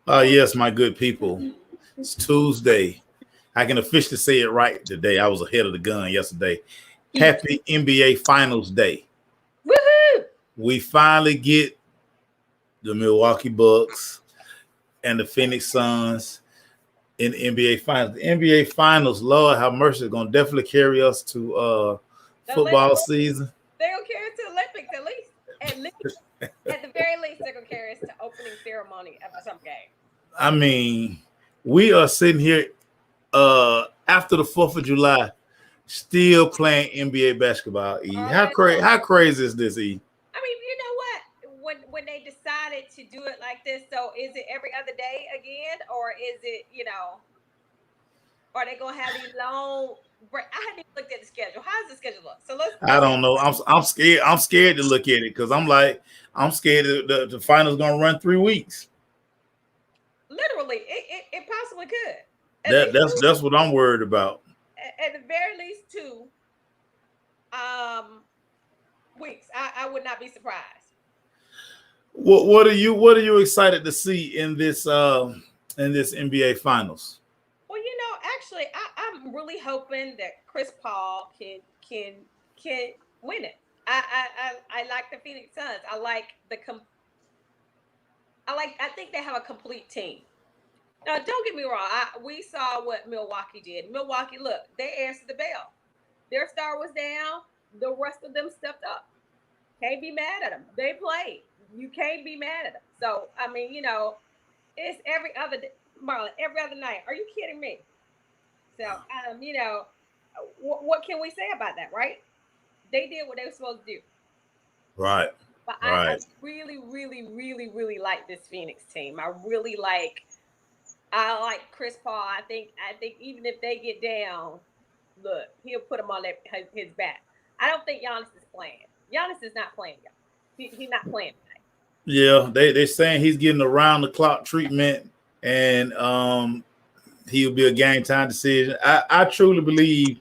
Yes, my good people. It's Tuesday. I can officially say it right today. I was ahead of the gun yesterday. Happy NBA Finals Day. Woohoo! We finally get the Milwaukee Bucks and the Phoenix Suns in the NBA Finals. The NBA Finals, Lord have mercy, is going to definitely carry us to The Olympics, football season. they're gonna carry us to Olympics at least. At least, at the very least, they're gonna carry us to opening ceremony of some game. I mean, we are sitting here after the 4th of July still playing NBA basketball. E, All how day crazy? long. How crazy is this? E, I mean, you know what? When they decided to do it like this, so is it every other day again, or is it are they gonna have these long break? I hadn't even looked at the schedule. How does the schedule look? So I let's don't know. I'm scared. I'm scared to look at it because I'm scared that the finals gonna run 3 weeks. literally it possibly could. At That least that's what I'm worried about. at the very least two um weeks. I would not be surprised. What are you excited to see in this NBA finals? Well, actually, I'm really hoping that Chris Paul can win it. I like the Phoenix Suns. I think they have a complete team. Now, don't get me wrong. We saw what Milwaukee did. Milwaukee, look, they answered the bell. Their star was down. The rest of them stepped up. Can't be mad at them. They played. You can't be mad at them. So I mean, it's every other Marlon, every other night. Are you kidding me? So what can we say about that, right? They did what they were supposed to do. Right, But I right. really, really, really, really like this Phoenix team. I like Chris Paul. I think even if they get down, look, he'll put them on his back. I don't think Giannis is playing. Giannis is not playing, y'all. He's not playing tonight. Yeah, they're saying he's getting around the clock treatment, and he'll be a game time decision. I truly believe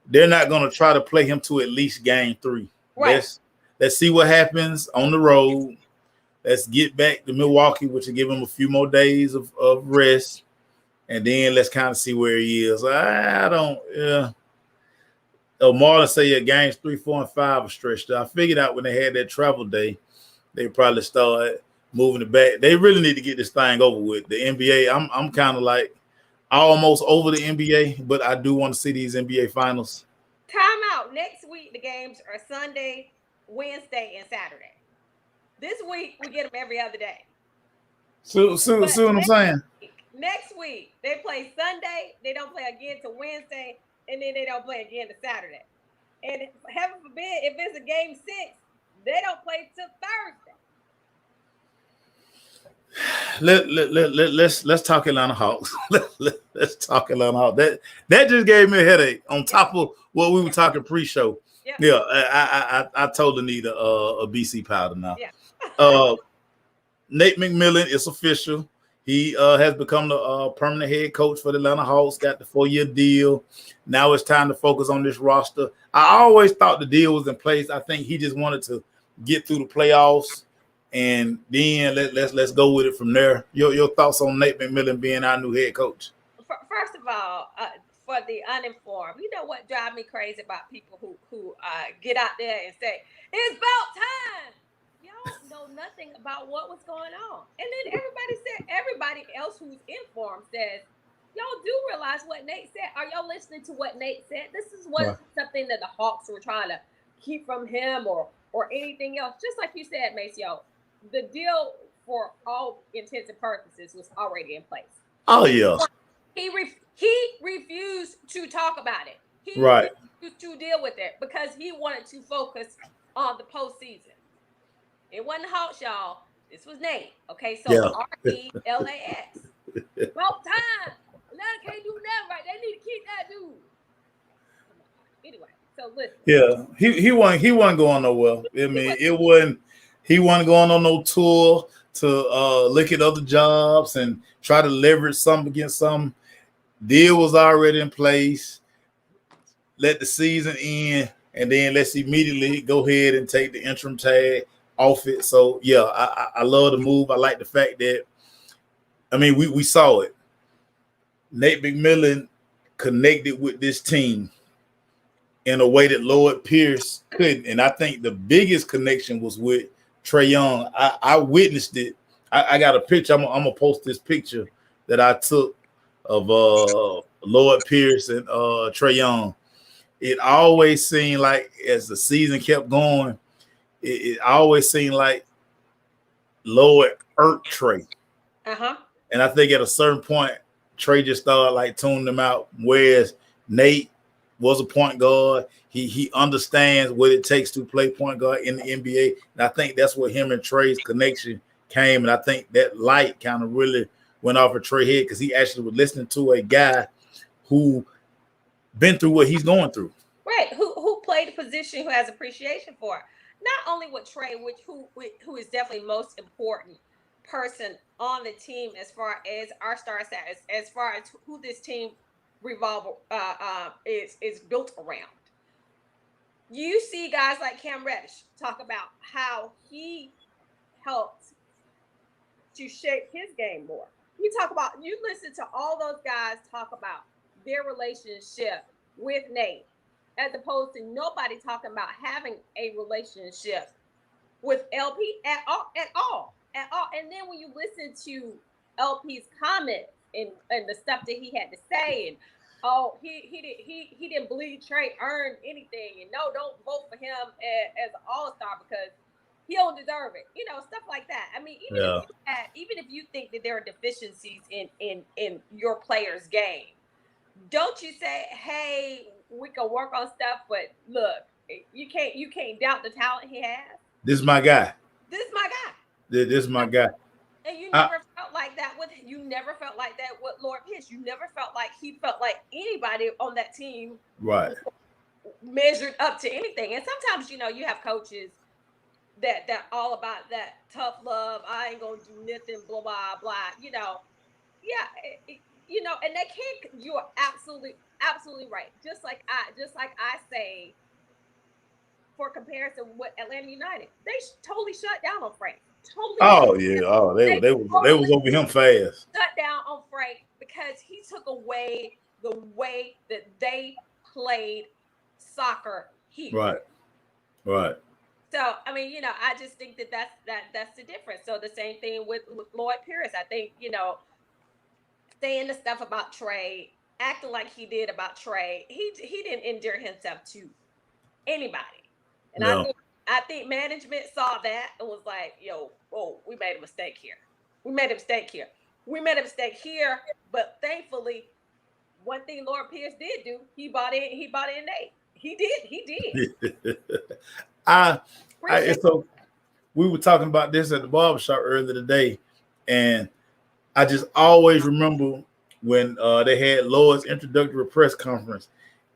they're not going to try to play him to at least game 3. Right. Let's see what happens on the road. Let's get back to Milwaukee, which will give him a few more days of rest, and then let's kind of see where he is. I don't. Yeah. Oh, Marlon say yeah, games 3, 4, and 5 are stretched out. I figured out when they had that travel day, they probably start moving it back. They really need to get this thing over with. The NBA, I'm kind of like almost over the NBA, but I do want to see these NBA finals. Time out. Next week, the games are Sunday, Wednesday, and Saturday. This week, we get them every other day. So But see what I'm saying? next week, they play Sunday. They don't play again to Wednesday, and then they don't play again to Saturday. And heaven forbid, if it's a game 6, they don't play till Thursday. Let's talk Atlanta Hawks. Let's talk Atlanta Hawks. That just gave me a headache on top of what we were talking pre-show. Yeah. Yeah, I totally need a BC powder now. Yeah. Uh, Nate McMillan is official. He has become the permanent head coach for the Atlanta Hawks. Got the 4-year deal. Now it's time to focus on this roster. I always thought the deal was in place. I think he just wanted to get through the playoffs, and then let's go with it from there. Your thoughts on Nate McMillan being our new head coach? First of all, for the uninformed, you know what drives me crazy about people who get out there and say it's about time. Y'all know nothing about what was going on, and then everybody else who's informed says y'all do realize what Nate said. Are y'all listening to what Nate said? This is what Right. something that the Hawks were trying to keep from him or anything else. Just like you said, Maceo, the deal for all intents and purposes was already in place. Oh yeah, He refused to talk about it. He right. refused to deal with it because he wanted to focus on the postseason. It wasn't Hawks, y'all. This was Nate. Okay, so Yeah. RELAX. About time. Atlanta can't do nothing right. They need to keep that dude. Anyway, so listen. Yeah, he wasn't going nowhere. I mean, it wasn't. He wasn't going on no tour to look at other jobs and try to leverage some against some. Deal was already in place. Let the season end, and then let's immediately go ahead and take the interim tag off it. So yeah, I love the move. I like the fact that I mean, we saw it. Nate McMillan connected with this team in a way that Lloyd Pierce couldn't. And I think the biggest connection was with Trae Young. I witnessed it. I got a picture. I'm gonna post this picture that I took of Lloyd Pierce and Trae Young. It always seemed like as the season kept going, it always seemed like Lloyd irked Trae. Uh-huh. And I think at a certain point, Trae just started like tuning them out. Whereas Nate was a point guard. He understands what it takes to play point guard in the NBA. And I think that's where him and Trae's connection came. And I think that light kind of really went off of Trae head because he actually was listening to a guy who been through what he's going through. Right. Who played the position, who has appreciation for it. Not only with Trae, who is definitely most important person on the team as far as our star status, as far as who this team is built around. You see guys like Cam Reddish talk about how he helped to shape his game more. You listen to all those guys talk about their relationship with Nate, as opposed to nobody talking about having a relationship with LP at all. And then when you listen to LP's comments and the stuff that he had to say, and he didn't believe Trae earned anything, and no, don't vote for him as an all-star because he don't deserve it. Stuff like that. I mean, even if you think that there are deficiencies in your player's game, don't you say, hey, we can work on stuff, but look, you can't doubt the talent he has. This is my guy. This is my guy. This is my guy. And you never felt like that with Lord Pierce. You never felt like he felt like anybody on that team right measured up to anything. And sometimes you have coaches that all about that tough love. I ain't gonna do nothing, blah blah blah. And they can't. You are absolutely right. Just like I say, for comparison with Atlanta United, they totally shut down on Frank. They was over him fast. Shut down on Frank because he took away the way that they played soccer here. Right. So I mean, I just think that's the difference. So the same thing with Lloyd Pierce. I think saying the stuff about Trae, acting like he did about Trae, he didn't endear himself to anybody. And I think management saw that and was like, we made a mistake here. We made a mistake here. But thankfully, one thing Lord Pierce did do, he bought in Nate. He did. So we were talking about this at the barbershop earlier today, and I just always remember when they had Lloyd's introductory press conference,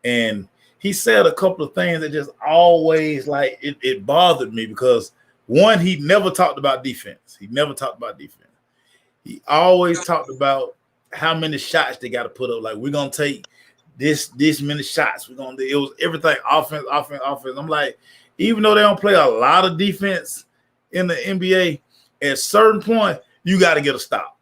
and he said a couple of things that just always it bothered me because one, he never talked about defense. He always talked about how many shots they got to put up. Like, we're gonna take this many shots. It was everything offense. I'm like, even though they don't play a lot of defense in the NBA, at a certain point, you got to get a stop.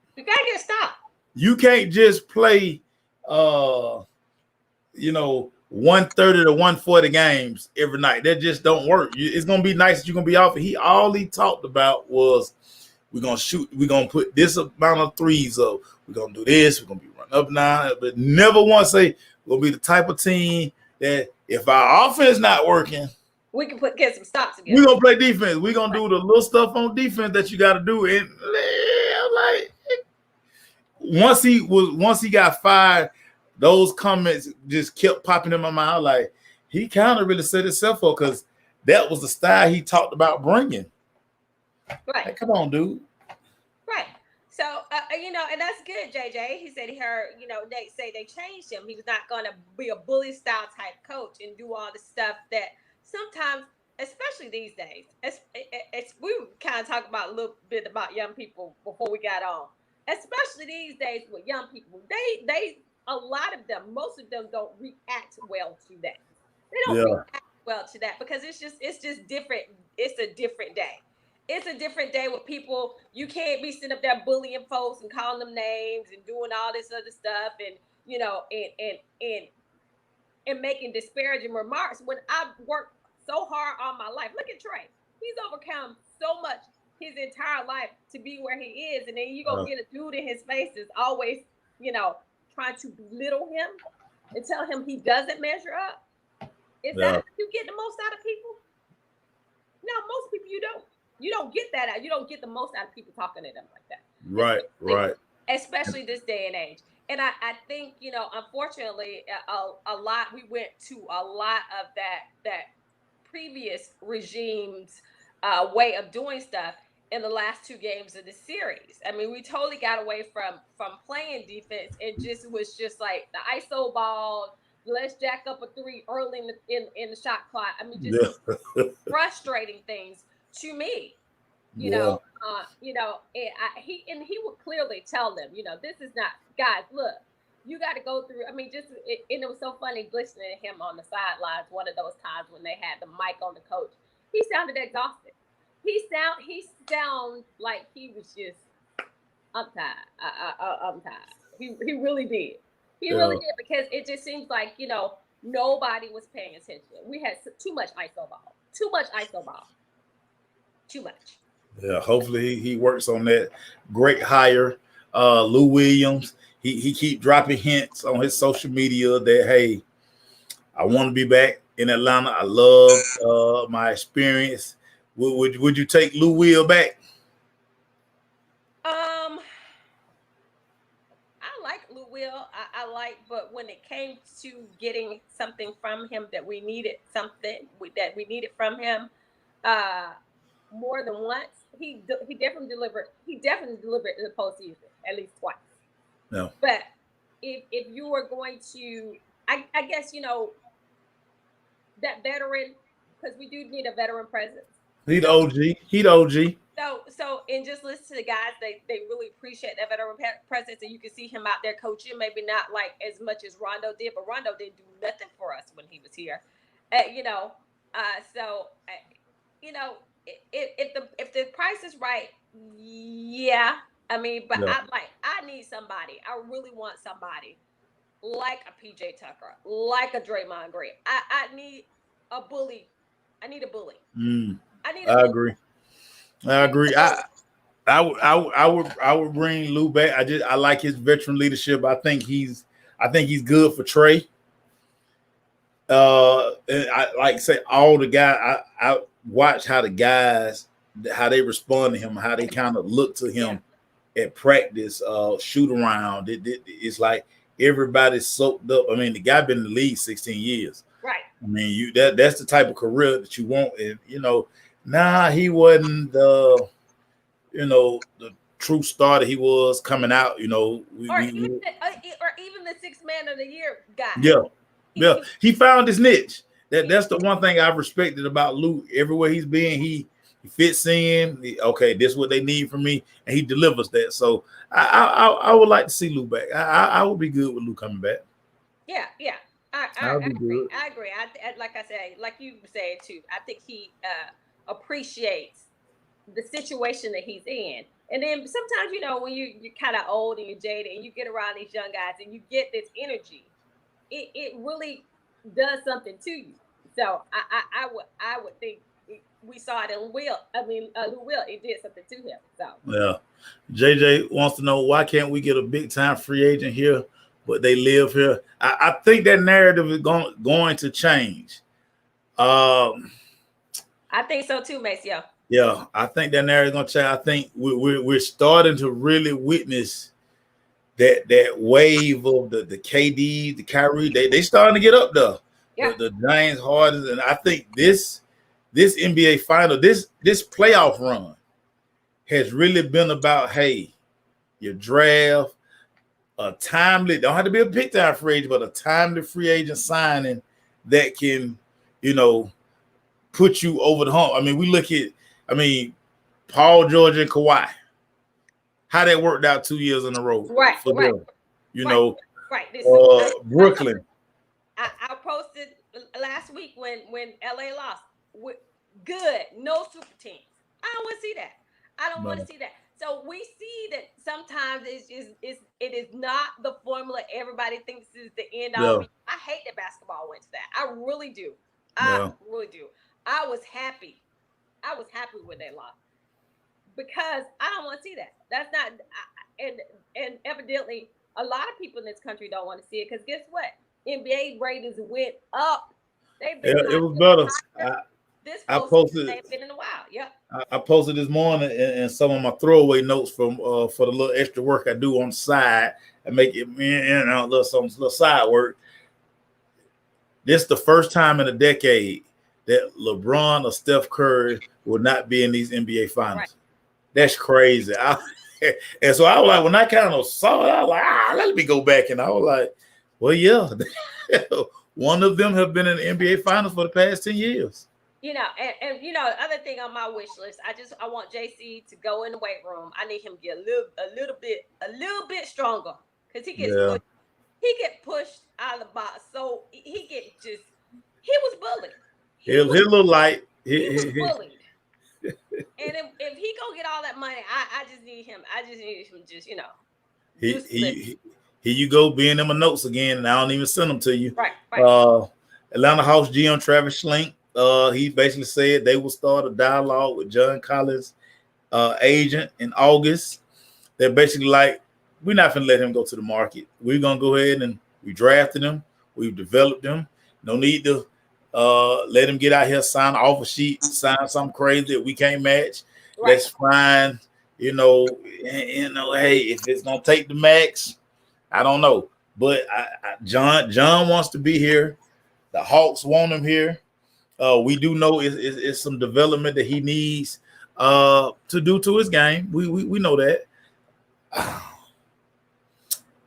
You can't just play 130 to 140 games every night. That just don't work. It's gonna be nice that you're gonna be off. All he talked about was we're gonna shoot, we're gonna put this amount of threes up, we're gonna do this, we're gonna be running up now, but never once say we're gonna be the type of team that if our offense not working, we can get some stops together. We're gonna play defense. We're gonna do the little stuff on defense that you gotta do. And once he got fired, those comments just kept popping in my mind. Like, he kind of really set himself up because that was the style he talked about bringing. Right. Like, come on, dude. Right. So, and that's good, JJ. He said he heard, Nate say they changed him. He was not going to be a bully style type coach and do all the stuff that sometimes, especially these days, we kind of talked about a little bit about young people before we got on. Especially these days with young people, they a lot of them, most of them don't react well to that. They don't react well to that because it's just different. It's a different day. it's a different day with people. You can't be sitting up there bullying folks and calling them names and doing all this other stuff and and making disparaging remarks when I've worked so hard all my life. Look at Trey. He's overcome so much his entire life to be where he is. And then you go get a dude in his face that's always, trying to belittle him and tell him he doesn't measure up. Is that how you get the most out of people? No, most people you don't. You don't get that out. You don't get the most out of people talking to them like that. Right. Especially this day and age. And I think, unfortunately, we went to a lot of that previous regime's way of doing stuff in the last two games of the series. I mean, we totally got away from playing defense and was just like the ISO ball. Let's jack up a three early in the shot clock. I mean, just frustrating things to me. He would clearly tell them, this is not, guys, look, you got to go through. I mean, and it was so funny listening to him on the sidelines. One of those times when they had the mic on the coach, he sounded exhausted. He sound like he was just, I'm tired. I'm tired. He really did. He really did, because it just seems like, nobody was paying attention. We had too much ISO ball. Too much. Yeah, hopefully he works on that. Great hire, Lou Williams. He keep dropping hints on his social media that, hey, I want to be back in Atlanta. I love my experience. Would you take Lou Will back? I like Lou Will. But when it came to getting something from him that we needed from him, more than once, he definitely delivered. He definitely delivered in the postseason at least twice. No. But if you were going to, I guess, that veteran, because we do need a veteran presence. He'd OG. So and just listen to the guys. They really appreciate that veteran presence, and you can see him out there coaching. Maybe not like as much as Rondo did, but Rondo didn't do nothing for us when he was here. If the price is right, yeah. I mean, but I need somebody. I really want somebody like a PJ Tucker, like a Draymond Green. I need a bully. I need a bully. I agree. I would bring Lou back. I like his veteran leadership. I think he's good for Trey. And I like say all the guys. I watch how the guys, how they respond to him, how they kind of look to him at practice, shoot around. It's like everybody's soaked up. I mean, the guy been in the league 16 years. Right. I mean, that's the type of career that you want. And he wasn't the true starter he was coming out. Even the sixth man of the year guy. Yeah. He found his niche. That's the one thing I've respected about Lou. Everywhere he's been, he fits in. Okay, this is what they need from me, and he delivers that. So I would like to see Lou back. I would be good with Lou coming back. Yeah. I agree. I agree. Like I said, like you said too, I think he appreciates the situation that he's in. And then sometimes, when you're kind of old and you're jaded and you get around these young guys and you get this energy, it really does something to you. So I would think we saw it in Will. I mean, Lou Will, it did something to him. So yeah. JJ wants to know, why can't we get a big time free agent here, but they live here? I think that narrative is going to change. I think so too, Maceo. Yeah, I think that narrative is going to change. I think we're starting to really witness that wave of the KD, the Kyrie. They starting to get up there. Yeah. The James Harden, and I think this NBA final, this playoff run has really been about, hey, your draft, a timely, don't have to be a big time free agent, but a timely free agent signing that can, put you over the hump. I mean, we look at, Paul George and Kawhi, how that worked out 2 years in a row. Right. For them. Right. Brooklyn. I posted last week when LA lost. Good, no super teams. I don't want to see that. I don't want to No, see that. So we see that sometimes it is not the formula everybody thinks is the end all. yeah, I hate that basketball went to that. I really do. I yeah, really do. I was happy. I was happy when they lost because I don't want to see that. That's not and evidently a lot of people in this country don't want to see it because guess what? NBA ratings went up. They've been it high, was better. higher this I postseason than posted they've been in a while. Yep. I posted this morning and some of my throwaway notes from for the little extra work I do on the side and make it a little side work. This is the first time in a decade that LeBron or Steph Curry will not be in these NBA finals. Right. That's crazy. And so I was like, when I kind of saw it, I was like, let me go back. And I was like, well, yeah. One of them have been in the NBA finals for the past 10 years. You know, and you know, the other thing on my wish list, I want JC to go in the weight room. I need him to get a little bit stronger because he get pushed out of the box. So he was bullied. He was a little light. He was bullied. And if he go get all that money, I just need him. I just need him just, you know. Here you go, being in my notes again, and I don't even send them to you. Right. Atlanta Hawks GM Travis Schlenk, he basically said they will start a dialogue with John Collins' agent in August. They're basically like, we're not going to let him go to the market. We're going to go ahead and we drafted him. We've developed him. No need to let him get out here, sign an offer sheet, sign something crazy that we can't match. Right. That's fine. You know, hey, if it's going to take the max, I don't know. But John wants to be here. The Hawks want him here. We do know it's some development that he needs to do to his game. We know that.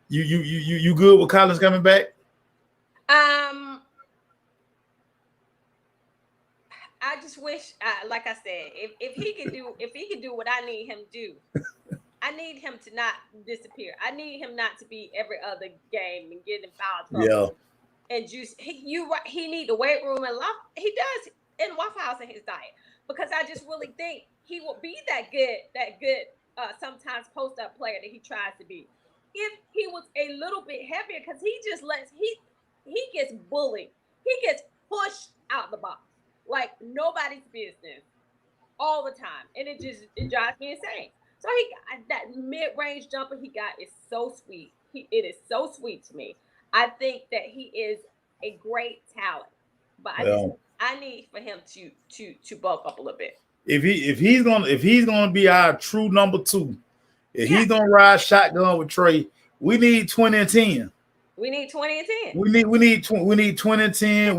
You good with Collins coming back? I just wish, like I said, if he could do what I need him to do, I need him to not disappear. I need him not to be every other game and get in foul trouble. Yeah. And just he need the weight room and he does in Waffle House in his diet because I just really think he will be that good sometimes post up player that he tries to be. If he was a little bit heavier, because he just he gets bullied, he gets pushed out the box like nobody's business all the time, and it drives me insane. So he got that mid-range jumper he got is so sweet. It is so sweet to me. I think that he is a great talent, but I need for him to bulk up a little bit. If he's gonna be our true number two, if he's gonna ride shotgun with Trey, we need 20 and 10. We need 20 and 10. We need 20 and 10.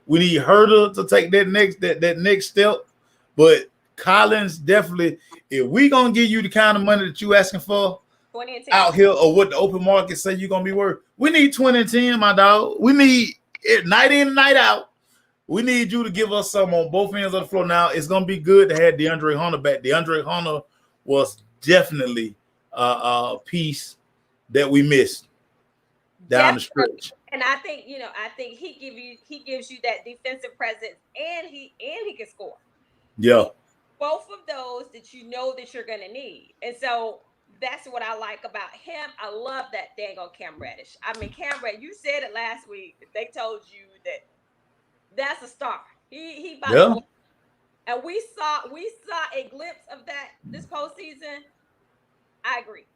We need Herder to take that next step. But Collins definitely, if we gonna give you the kind of money that you asking for 20 and 10 out here, or what the open market say you're gonna be worth, we need 20 and 10, my dog. We need it night in, night out. We need you to give us some on both ends of the floor. Now it's gonna be good to have DeAndre Hunter back. DeAndre Hunter was definitely a piece that we missed down the stretch. And I think he gives you that defensive presence, and he can score. Yeah. Both of those that you know that you're gonna need. And so that's what I like about him. I love that dang on Cam Reddish. I mean, Cam Reddish, you said it last week. They told you that's a star. He about to blow. And we saw a glimpse of that this postseason. I agree.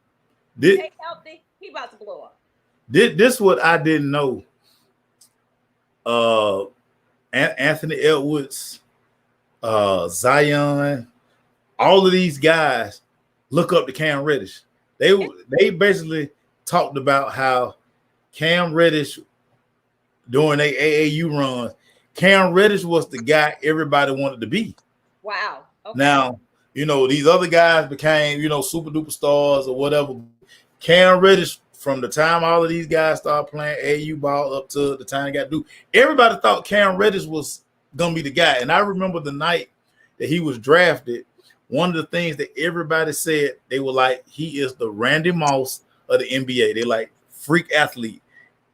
Stay healthy, he about to blow up. This what I didn't know. Anthony Edwards, Zion, all of these guys look up to Cam Reddish. They basically talked about how Cam Reddish during their AAU run, Cam Reddish was the guy everybody wanted to be. Wow. Okay. Now, these other guys became, super duper stars or whatever. Cam Reddish, from the time all of these guys started playing AAU ball up to the time they got to do, everybody thought Cam Reddish was going to be the guy. And I remember the night that he was drafted, one of the things that everybody said, they were like, he is the Randy Moss of the NBA. They're like, freak athlete.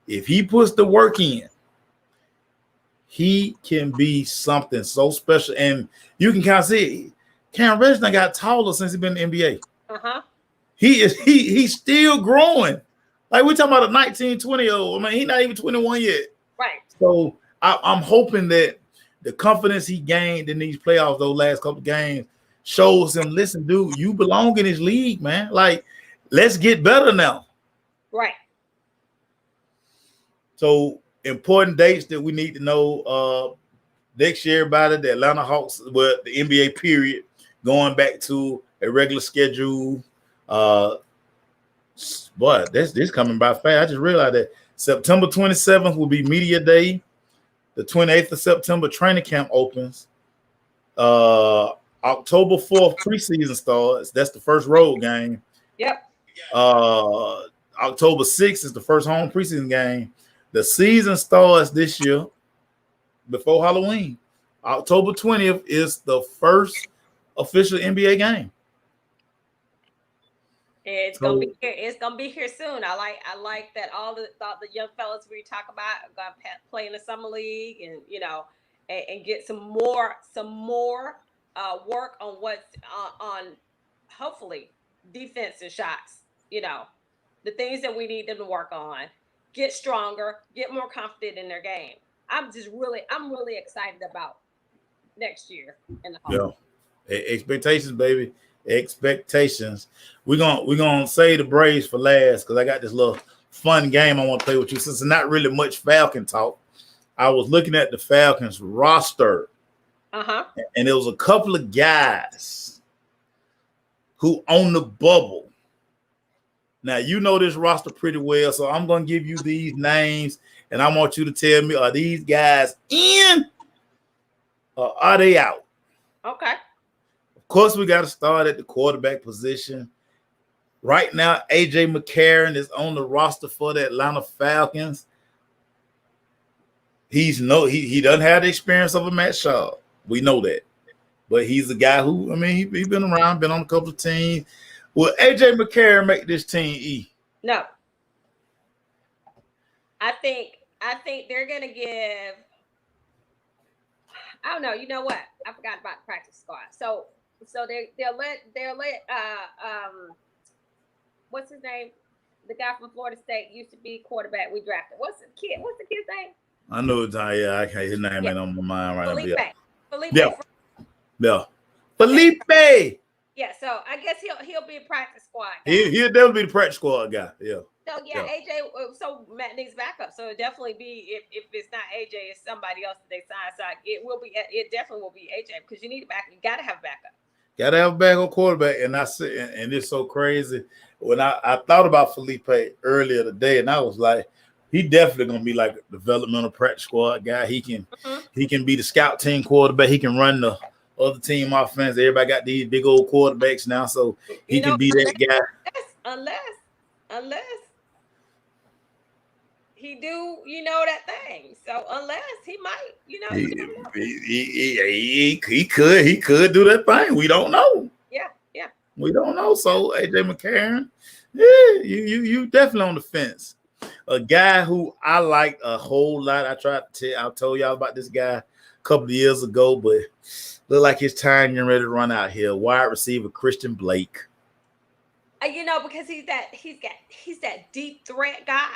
If he puts the work in, he can be something so special. And you can kind of see Cam Reddish done got taller since he's been in the NBA. Uh-huh. He's still growing. Like we're talking about a 19, 20-year-old. I mean, he's not even 21 yet. Right. So I'm hoping that the confidence he gained in these playoffs, those last couple of games, shows him, listen, dude, you belong in this league, man. Like, let's get better now. Right. So important dates that we need to know. Next year, about it, the Atlanta Hawks, well, the NBA period, going back to a regular schedule. But this coming by fast. I just realized that September 27th will be media day. The 28th of September training camp opens. October 4th preseason starts. That's the first road game. Yep. October 6th is the first home preseason game. The season starts this year before Halloween. October 20th is the first official NBA game. It's gonna be here. It's gonna be here soon. I like that all the young fellas we talk about are gonna play in the summer league, and and get some more work on what's on hopefully defense and shots. The things that we need them to work on. Get stronger, get more confident in their game. I'm really excited about next year in the Hall. Yeah, expectations, baby. Expectations. We're gonna save the Braves for last because I got this little fun game I want to play with you. Since there's not really much Falcon talk, I was looking at the Falcons roster, and there was a couple of guys who own the bubble. Now you know this roster pretty well, so I'm gonna give you these names, and I want you to tell me: are these guys in, or are they out? Okay. Of course, we got to start at the quarterback position. Right now, AJ McCarron is on the roster for the Atlanta Falcons. He doesn't have the experience of a Matt Shaw. We know that. But he's a guy who, he's been around, been on a couple of teams. Will AJ McCarron make this team E? No. I think they're gonna give. I don't know. You know what? I forgot about the practice squad. So they'll let what's his name? The guy from Florida State used to be quarterback we drafted. What's the kid's name? I know it's I can't. His name ain't on my mind right Felipe. now. Felipe. Yeah. Felipe. Yeah, so I guess he'll be a practice squad guy. He'll definitely be the practice squad guy. Yeah. So AJ. So Matt needs backup. So it'll definitely be if it's not AJ, it's somebody else that they sign. So it definitely will be AJ because you need a backup. You gotta have backup. Gotta have a backup quarterback, and I said, and it's so crazy. When I thought about Felipe earlier today, and I was like, he definitely gonna be like a developmental practice squad guy. He can be the scout team quarterback. He can run the other team offense. Everybody got these big old quarterbacks now, so he can be that guy. Unless he do, that thing. So unless he might, he could do that thing. We don't know. Yeah. We don't know. So AJ McCarron, you definitely on the fence. A guy who I like a whole lot. I told y'all about this guy a couple of years ago, but look like his time getting ready to run out here. Wide receiver Christian Blake. Because he's that deep threat guy.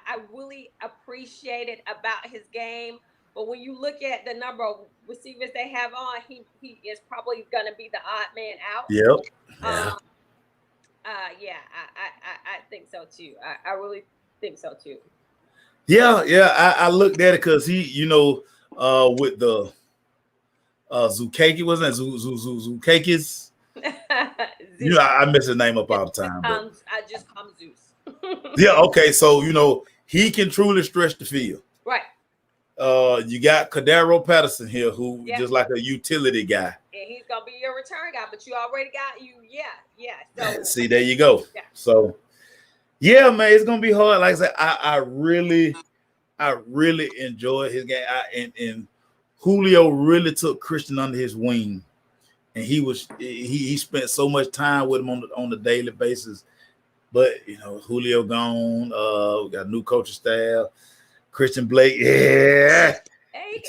I really appreciate it about his game. But when you look at the number of receivers they have on, he is probably going to be the odd man out. Yep. I think so too. I really think so too. Yeah. I looked at it because he, with the Zukaki, wasn't it? Zukakis? I mess his name up all the time. I just call him Zeus. Yeah, okay. So, he can truly stretch the field. Right. You got Cordero Patterson here, who just like a utility guy. And he's gonna be your return guy, but you already got you. Yeah. So, see, there you go. Yeah. So, yeah, man, it's gonna be hard. Like I said, I really enjoy his game. And Julio really took Christian under his wing, and he spent so much time with him on the daily basis. But Julio gone. We got a new coaching staff. Christian Blake,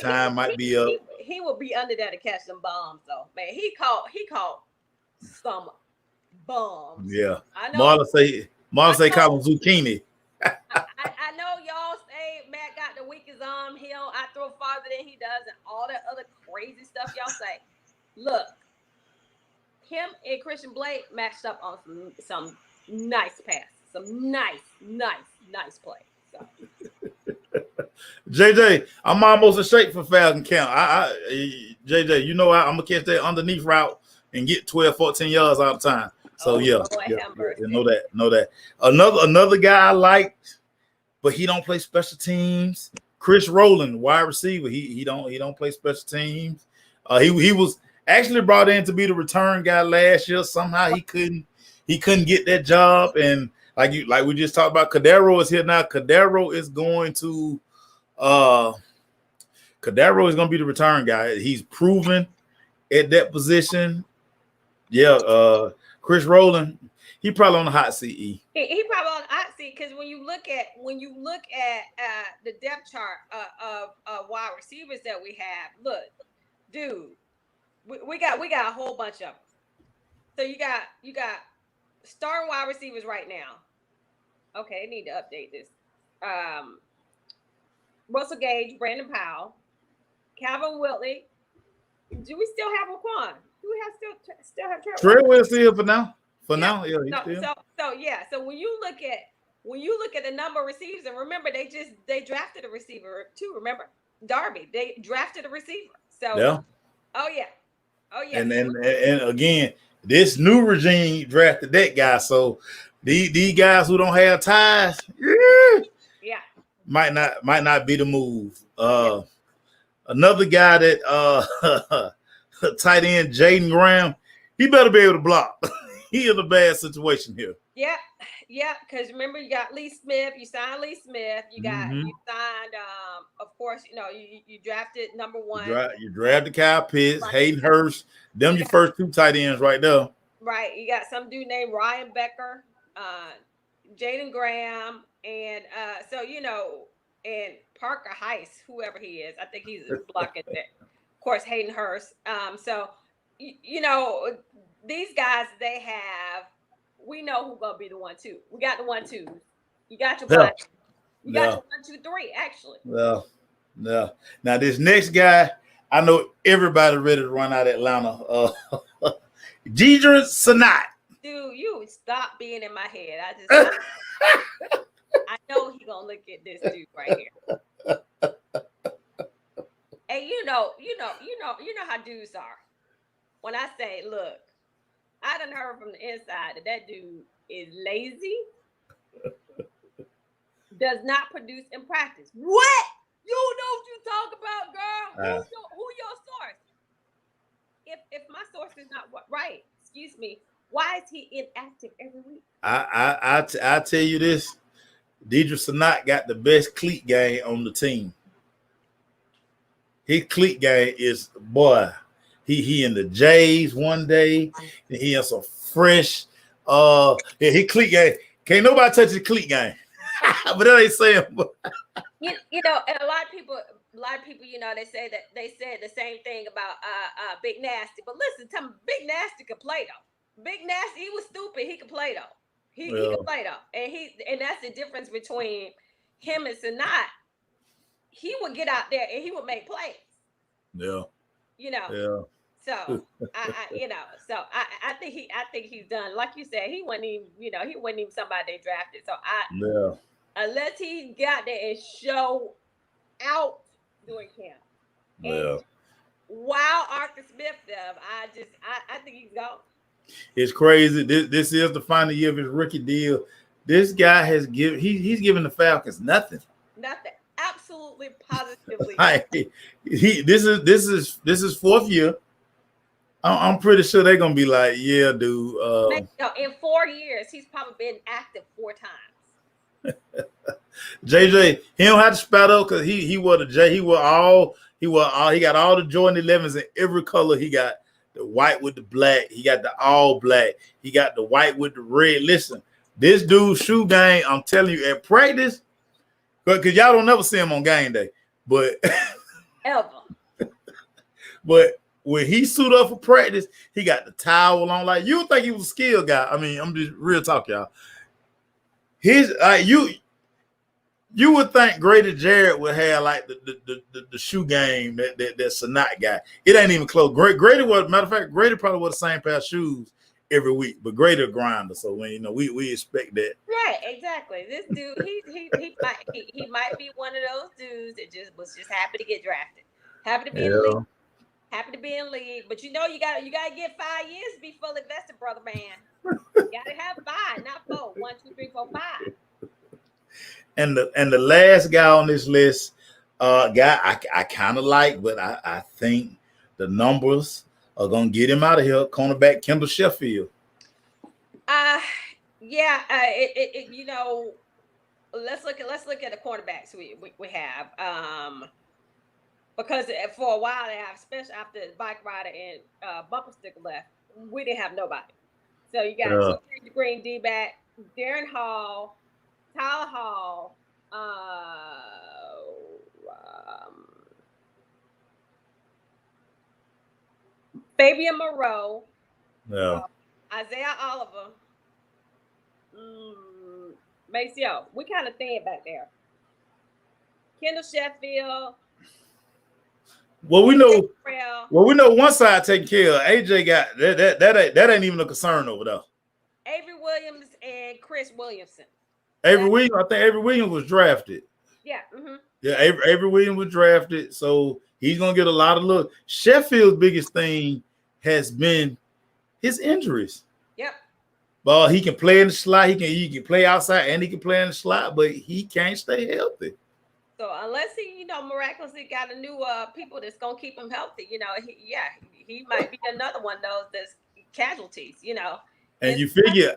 time might be up. he will be under there to catch them bombs though. Man, he caught some bombs. Yeah. I know. Marlon say call him zucchini. I know y'all say Matt got the weakest arm. I throw farther than he does, and all that other crazy stuff y'all say. Look, him and Christian Blake matched up on some nice passes, some nice play. So. JJ, I'm almost in shape for Falcon Camp. JJ, you know I'm gonna catch that underneath route and get 12, 14 yards all the time. So know that. Another guy I liked, but he don't play special teams. Chris Rowland, wide receiver. He don't play special teams. He was actually brought in to be the return guy last year. Somehow he couldn't get that job. And like we just talked about, Cadero is here now. Cadero is going to be the return guy. He's proven at that position. Yeah, Chris Rowland, he probably on the hot seat. He probably on the hot seat because when you look at the depth chart of wide receivers that we have, look, dude, we got a whole bunch of them. So you got starting wide receivers right now. Okay, I need to update this. Russell Gage, Brandon Powell, Calvin Whitley. Do we still have Raquan? Do we still have Trevor? Treadwell's still for now. Now, yeah. So when you look at the number of receivers, and remember they drafted a receiver too. Remember Darby, they drafted a receiver. So yeah. Oh yeah. And again, this new regime drafted that guy. So these guys who don't have ties, might not be the move. Another guy that tight end Jaden Graham, he better be able to block. He in a bad situation here. Yeah, because remember you got Lee Smith, you signed Lee Smith, you signed of course, you drafted number one. You drafted Kyle Pitts, Hayden Hurst, them your first two tight ends right there. Right. You got some dude named Ryan Becker, Jaden Graham, and and Parker Heiss, whoever he is. I think he's blocking that. Of course, Hayden Hurst. So these guys, they have, we know who's gonna be the 1-2. We got the 1-2. You got your one. You got your 1, 2, 3, actually. No. Now this next guy, I know everybody ready to run out of Atlanta. Deidre Sanat. Dude, you stop being in my head. I know he gonna look at this dude right here. And you know how dudes are. When I say, look, I done heard from the inside that dude is lazy, does not produce in practice. What? You know what you talk about, girl? Who your source? If my source is not right, excuse me, why is he inactive every week? I tell you this, Deidre Sanat got the best cleat game on the team. His cleat game is, boy, he in the J's one day, and he has some fresh his cleat game. Can't nobody touch his cleat game. But that ain't saying. And a lot of people, they say that they said the same thing about Big Nasty. But listen, tell me, Big Nasty could play though. Big Nasty, he was stupid. He could play though. He could play though, and that's the difference between him and Sanat. He would get out there and he would make plays. Yeah. Yeah. So I think he's done. Like you said, he wasn't even somebody they drafted. So unless he got there and show out during camp. Yeah. While Arthur Smith them, I think he's gone. It's crazy. This is the final year of his rookie deal. This guy he's given the Falcons nothing. Nothing. Absolutely, positively. This is fourth year. I'm pretty sure they're gonna be like, yeah, dude. In 4 years, he's probably been active 4 times. JJ, he don't have to spout up because he wore the J. He got all the Jordan 11s in every color. He got the white with the black. He got the all black. He got the white with the red. Listen, this dude's shoe game, I'm telling you, at practice, because y'all don't never see him on game day, but ever. But when he suit up for practice, he got the towel on. Like you would think he was a skill guy. I mean, I'm just real talk, y'all. His you would think Grady Jarrett would have like the shoe game that Sanat guy. It ain't even close. Grady was, matter of fact, Grady probably wore the same pair of shoes every week, but Grady a grinder. So when we expect that. Right, exactly. This dude, he might be one of those dudes that was just happy to get drafted, happy to be in the league, happy to be in the league. But you gotta get 5 years to be fully vested, brother man. You gotta have 5, not 4. 1, 2, 3, 4, 5. And the last guy on this list, guy I kind of like, but I think the numbers are gonna get him out of here. Cornerback Kendall Sheffield. Yeah. Let's look at the cornerbacks we have. Because for a while they have, especially after Bike Rider and Bumper Sticker left, we didn't have nobody. So you got two Green D-back, Darren Hall, Tyler Hall, Fabian Moreau, Isaiah Oliver, Maceo. We kind of thin back there. Kendall Sheffield. Well, we know one side taking care of. AJ got that ain't even a concern over there. Avery Williams and Chris Williamson. Avery Williams, I think Avery Williams was drafted. Yeah. Mm-hmm. Yeah, Avery Williams was drafted, so he's gonna get a lot of look. Sheffield's biggest thing has been his injuries. Yep. Well, he can play in the slot, he can play outside, and he can play in the slot, but he can't stay healthy. So unless he, miraculously got a new people that's gonna keep him healthy, he might be another one of those that's casualties, And you figure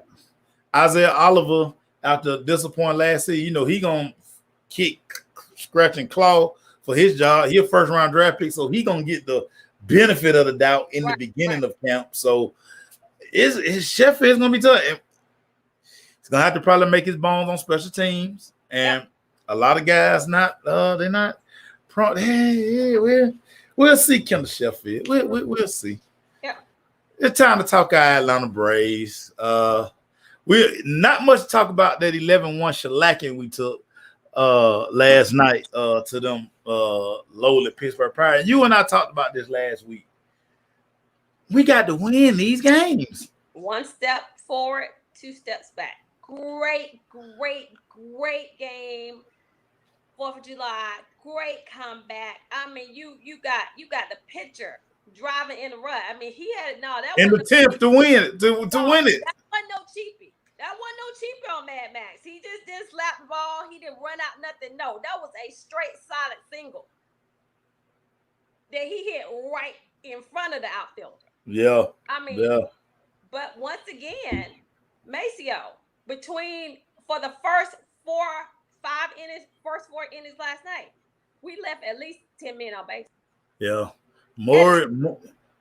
Isaiah Oliver, after disappointing last season, he gonna kick, scratch, and claw for his job. He a first round draft pick, so he gonna get the benefit of the doubt in the beginning of camp. So his Sheffield's gonna be tough. He's gonna have to probably make his bones on special teams, and a lot of guys they're not prompt. Hey, we'll see Kendall Sheffield. We'll see. Yeah, it's time to talk our Atlanta Braves. We not much to talk about that 11-1 shellacking we took last night to them lowly Pittsburgh Pirates. You and I talked about this last week. We got to win these games. 1 step forward, 2 steps back. Great game. 4th of July, great comeback. I mean, you got the pitcher driving in the run. I mean, he had in the 10th to win it to win it. That wasn't no cheapie. That wasn't no cheapie on Mad Max. He just didn't slap the ball. He didn't run out nothing. No, that was a straight solid single that he hit right in front of the outfielder. Yeah. I mean, but once again, Maceo, for the first 4 innings last night, we left at least 10 men on base. Yeah.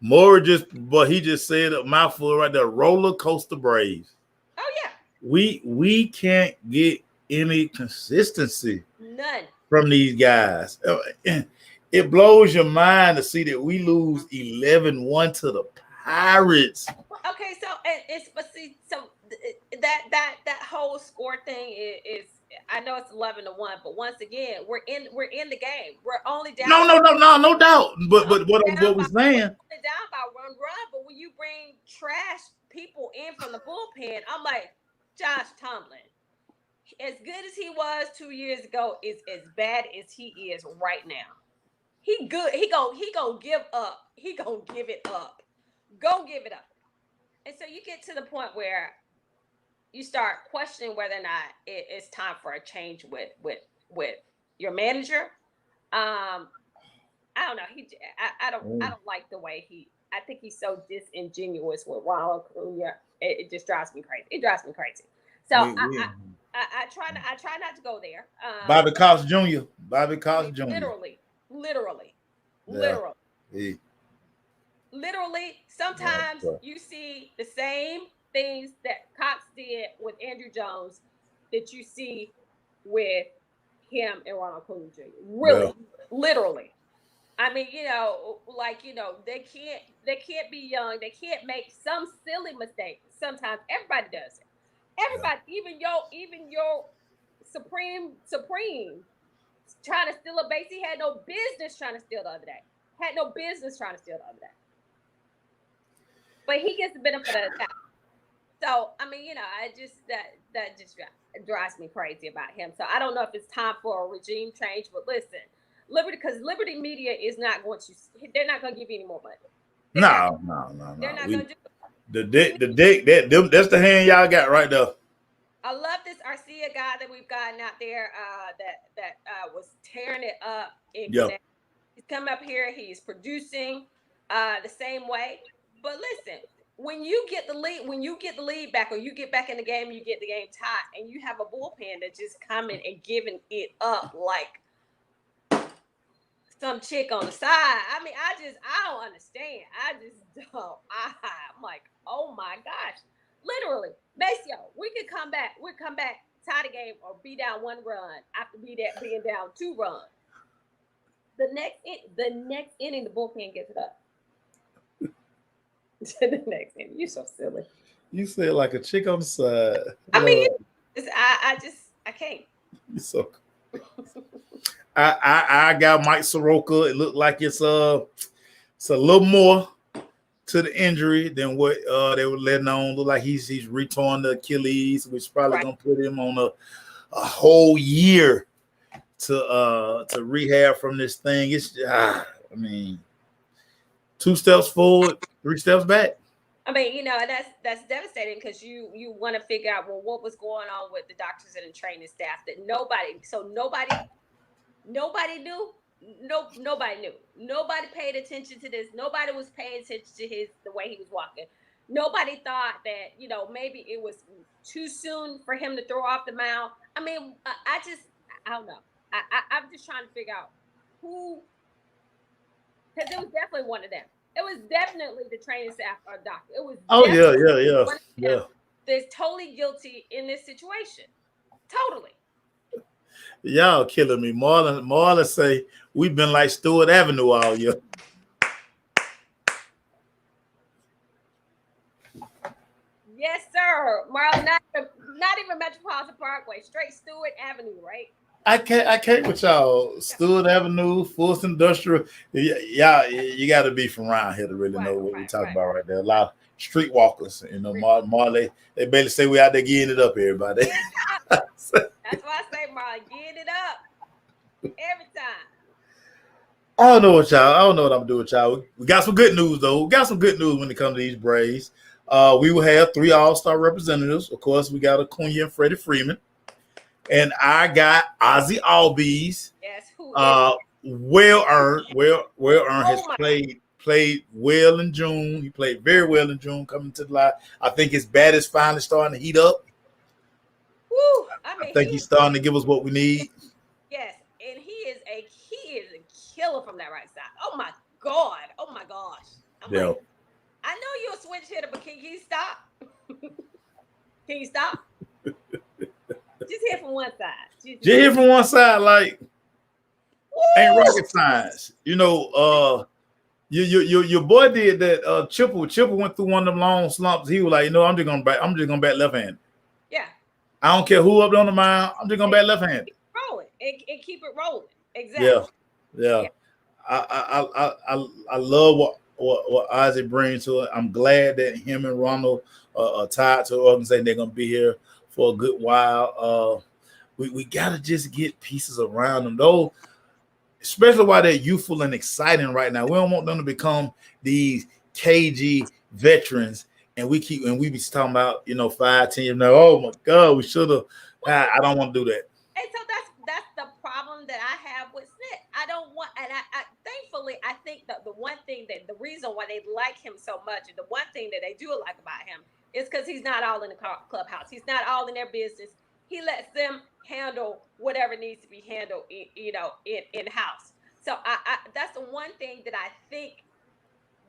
More just what he just said, a mouthful right there, roller coaster Braves. Oh, yeah. We can't get any consistency. None. From these guys. It blows your mind to see that we lose 11-1 to the Pirates. Okay, so that whole score thing is I know it's 11-1, but once again, we're in the game. We're only down. No doubt. But what we're saying, we're down by 1 run. But when you bring trash people in from the bullpen, I'm like, Josh Tomlin, as good as he was 2 years ago, is as bad as he is right now. He good. He gonna give up. He gonna give it up. Go give it up. And so you get to the point where you start questioning whether or not it's time for a change with your manager. I don't know. I don't like the way I think he's so disingenuous with Ronald Acuna. It just drives me crazy. It drives me crazy. So I try not to go there. Bobby Cox Jr. Literally. Yeah. Literally, sometimes you see the same things that Cox did with Andrew Jones that you see with him and Ronald Acuna Jr. Really, literally. I mean, they can't be young. They can't make some silly mistakes. Sometimes everybody does it. Yeah. Everybody, even your supreme trying to steal a base. He had no business trying to steal the other day. Had no business trying to steal the other day. But he gets the benefit of the doubt. So I mean, I just that just drives me crazy about him. So I don't know if it's time for a regime change. But listen, because Liberty Media is not going to. They're not going to give you any more money. They're not. No, no, no, They're no. not going to do it. That's the hand y'all got right there. I love this Arcia guy that we've gotten out there that was tearing it up in Yeah. Connecticut. He's come up here. He's producing the same way. But listen, when you get the lead back, or you get back in the game, you get the game tied, and you have a bullpen that's just coming and giving it up like some chick on the side. I mean, I don't understand. I just don't. I'm like, oh my gosh. Literally, Maceo, we could come back. We'd come back, tie the game, or be down 1 run after being down 2 runs. The next inning, the bullpen gets it up. The next inning, you're so silly. You said like a chick on the side. I mean, I can't. You so. I got Mike Soroka. It looked like it's a little more to the injury than what they were letting on. Look like he's retorn the Achilles, which is probably gonna put him on a whole year to rehab from this thing. It's I mean, 2 steps forward, 3 steps back. I mean, that's devastating because you want to figure out, well, what was going on with the doctors and the training staff that nobody knew. Nobody knew. Nobody paid attention to this. Nobody was paying attention to the way he was walking. Nobody thought that, maybe it was too soon for him to throw off the mound. I mean, I don't know. I'm just trying to figure out who, because it was definitely one of them. It was definitely the training staff or doctor. It was Yeah. That's totally guilty in this situation. Totally. Y'all killing me. Marlon say we've been like Stewart Avenue all year. Yes, sir. Marlon, not even Metropolitan Parkway, straight Stewart Avenue, right? I can't with y'all. Stewart Avenue, Fulton Industrial. Y'all, you got to be from around here to really know what we're talking about right there. A lot of streetwalkers, Marley. They barely say we out there getting it up, everybody. That's why I say, Marlon, getting it up every time. I don't know what I'm gonna do with y'all. We got some good news though. We got some good news when it comes to these Braves. We will have 3 All-Star representatives. Of course, we got Acuna and Freddie Freeman. And I got Ozzie Albies. Yes, who well earned. Has played well in June. He played very well in June coming to the line. I think his bat is finally starting to heat up. Woo! I think he's starting to give us what we need. Yes, and he is a killer from that right side. Oh my God! Oh my gosh! Like, I know you're a switch hitter, but can you stop? Can you stop? Just hit from one side. Just hit from one side, like ain't rocket science. Your boy did that. Chipper went through one of them long slumps. He was like, I'm just gonna bat left-handed. Yeah. I don't care who up on the mound. I'm just gonna bat left-handed. Rolling and keep it rolling. Exactly. Yeah. I love what Ozzie brings to it. I'm glad that him and Ronald are tied to the organization. They're gonna be here for a good while. We gotta just get pieces around them, though, especially while they're youthful and exciting right now. We don't want them to become these cagey veterans, and we be talking about 5-10 years now. Oh my God, we should have. I don't want to do that. And so that's the problem that I have with Snit. I don't want, and I thankfully I think that the one thing that the reason why they like him so much, and the one thing that they do like about him, is because he's not all in the clubhouse. He's not all in their business. He lets them handle whatever needs to be handled, in house. So I that's the one thing that I think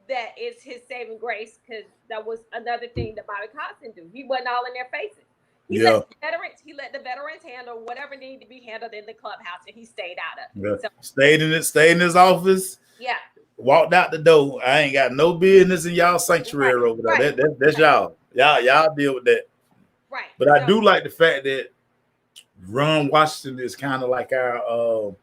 that is his saving grace, because that was another thing that Bobby Costin do. He wasn't all in their faces. He let the veterans handle whatever needed to be handled in the clubhouse, and he stayed out of it. So, stayed in his office, Yeah. Walked out the door. I ain't got no business in y'all sanctuary over there. That's y'all. Y'all deal with that. Right. But I do like the fact that Ron Washington is kind of like our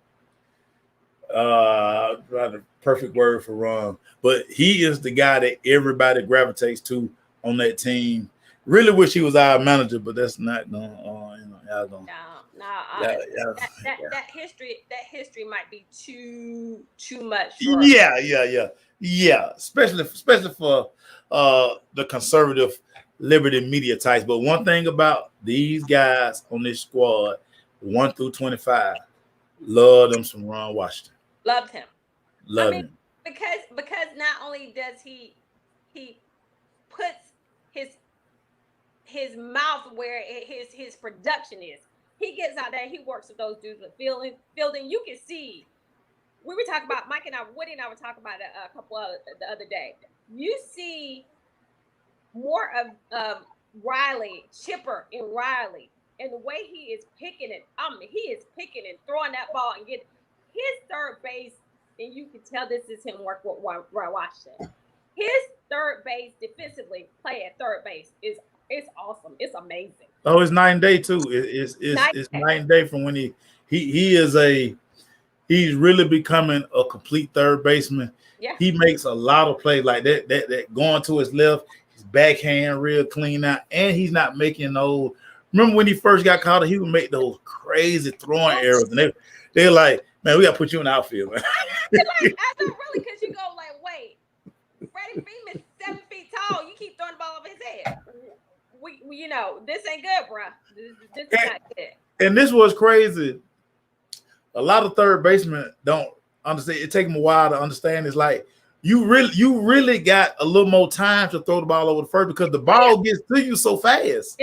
the perfect word for Ron, but he is the guy that everybody gravitates to on that team. Really wish he was our manager, but that's not going. Y'all going. That history might be too much for. Yeah. Especially for the conservative liberty media types. But one thing about these guys on this squad, 1 through 25, love them some Ron Washington. Loved him. Love him. Because not only does he puts his mouth where his production is. He gets out there, he works with those dudes with fielding. You can see. We were talking about Mike and I, Woody and I were talking about it a couple of the other day. You see more of Riley, Chipper and Riley, and the way he is picking it. He is picking and throwing that ball and get his third base, and you can tell this is him work with Washington. His third base defensively, play at third base it's awesome. It's amazing. Oh, it's night and day too. It's night and day from when he's really becoming a complete third baseman. Yeah. He makes a lot of plays like that going to his left, his backhand real clean out, and he's not making those. Remember when he first got caught, he would make those crazy throwing errors, and they're like, man, we got to put you in the outfield, man. I know, really, because you go like, wait, Freddie Freeman's 7 feet tall. You keep throwing the ball over his head. We this ain't good, bro. This is not good. And this was crazy. A lot of third basemen don't understand. It takes them a while to understand. It's like you really got a little more time to throw the ball over the first because the ball gets to you so fast.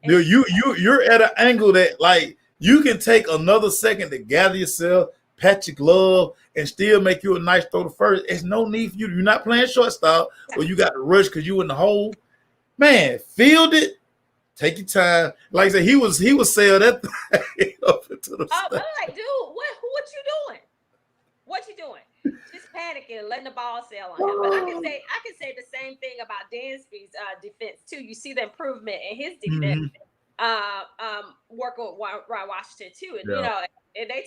You're at an angle that like you can take another second to gather yourself, pat your glove, and still make you a nice throw to first. There's no need for you. You're not playing shortstop or you got to rush because you in the hole. Man, field it. Take your time. Like I said, he was sailed that thing up into the I'm like, dude, what you doing? Just panicking, letting the ball sail on him. But I can say the same thing about Dansby's defense too. You see the improvement in his defense. Working with Ryan Washington too, and and they